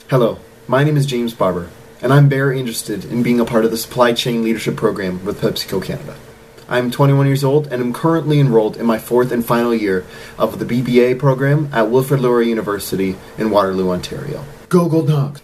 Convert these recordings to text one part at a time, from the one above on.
Hello, my name is James Barber, and I'm very interested in being a part of the Supply Chain Leadership Program with PepsiCo Canada. I'm 21 years old and am currently enrolled in my fourth and final year of the BBA program at Wilfrid Laurier University in Waterloo, Ontario. Go Gold Dogs!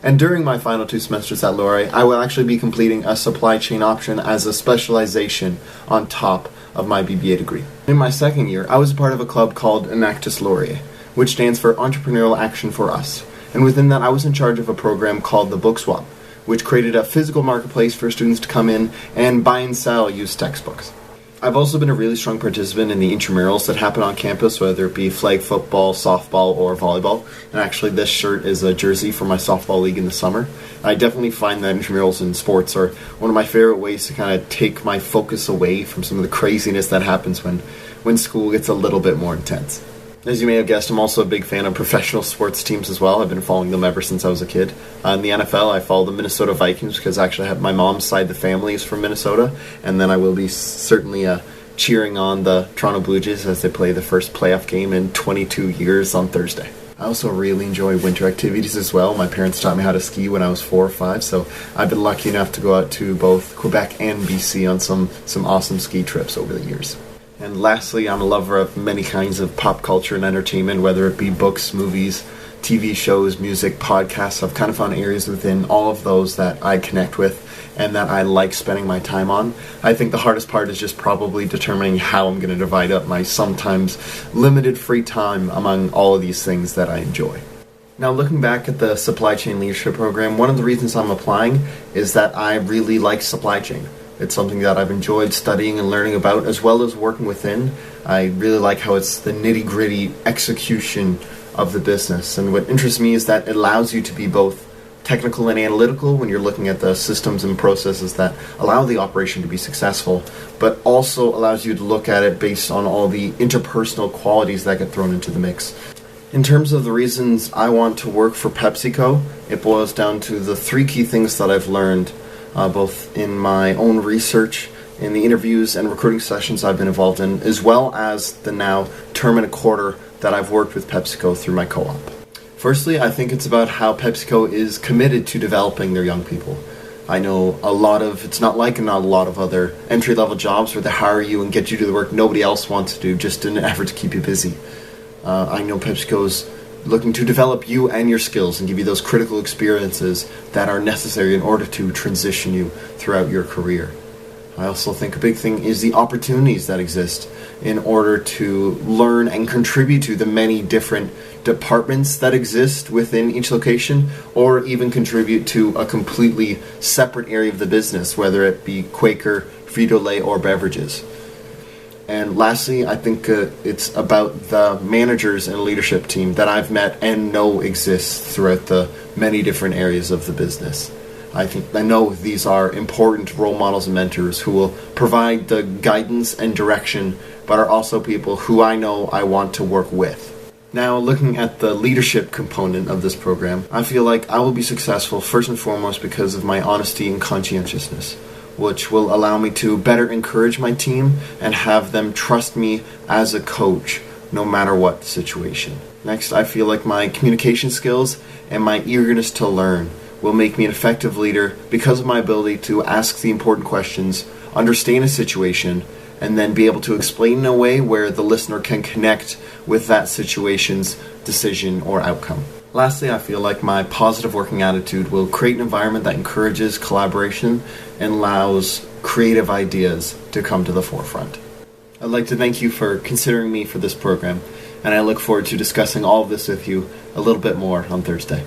And during my final 2 semesters at Laurier, I will actually be completing a supply chain option as a specialization on top of my BBA degree. In my second year, I was a part of a club called Enactus Laurier, which stands for Entrepreneurial Action for Us. And within that, I was in charge of a program called the Book Swap, which created a physical marketplace for students to come in and buy and sell used textbooks. I've also been a really strong participant in the intramurals that happen on campus, whether it be flag football, softball, or volleyball. And actually, this shirt is a jersey for my softball league in the summer. I definitely find that intramurals in sports are one of my favorite ways to kind of take my focus away from some of the craziness that happens when school gets a little bit more intense. As you may have guessed, I'm also a big fan of professional sports teams as well. I've been following them ever since I was a kid. In the NFL, I follow the Minnesota Vikings because I actually have my mom's side, the family is from Minnesota. And then I will be certainly cheering on the Toronto Blue Jays as they play the first playoff game in 22 years on Thursday. I also really enjoy winter activities as well. My parents taught me how to ski when I was 4 or 5, so I've been lucky enough to go out to both Quebec and BC on some awesome ski trips over the years. And lastly, I'm a lover of many kinds of pop culture and entertainment, whether it be books, movies, TV shows, music, podcasts. I've kind of found areas within all of those that I connect with and that I like spending my time on. I think the hardest part is just probably determining how I'm going to divide up my sometimes limited free time among all of these things that I enjoy. Now, looking back at the Supply Chain Leadership Program, one of the reasons I'm applying is that I really like supply chain. It's something that I've enjoyed studying and learning about, as well as working within. I really like how it's the nitty-gritty execution of the business. And what interests me is that it allows you to be both technical and analytical when you're looking at the systems and processes that allow the operation to be successful, but also allows you to look at it based on all the interpersonal qualities that get thrown into the mix. In terms of the reasons I want to work for PepsiCo, it boils down to the 3 key things that I've learned both in my own research, in the interviews and recruiting sessions I've been involved in, as well as the now term and a quarter that I've worked with PepsiCo through my co-op. Firstly, I think it's about how PepsiCo is committed to developing their young people. I know it's not like a lot of other entry-level jobs where they hire you and get you to the work nobody else wants to do just in an effort to keep you busy. I know PepsiCo's looking to develop you and your skills and give you those critical experiences that are necessary in order to transition you throughout your career. I also think a big thing is the opportunities that exist in order to learn and contribute to the many different departments that exist within each location, or even contribute to a completely separate area of the business, whether it be Quaker, Frito-Lay, or beverages. And lastly, I think it's about the managers and leadership team that I've met and know exists throughout the many different areas of the business. I know these are important role models and mentors who will provide the guidance and direction, but are also people who I know I want to work with. Now, looking at the leadership component of this program, I feel like I will be successful first and foremost because of my honesty and conscientiousness, which will allow me to better encourage my team and have them trust me as a coach no matter what the situation. Next, I feel like my communication skills and my eagerness to learn will make me an effective leader because of my ability to ask the important questions, understand a situation, and then be able to explain in a way where the listener can connect with that situation's decision or outcome. Lastly, I feel like my positive working attitude will create an environment that encourages collaboration and allows creative ideas to come to the forefront. I'd like to thank you for considering me for this program, and I look forward to discussing all of this with you a little bit more on Thursday.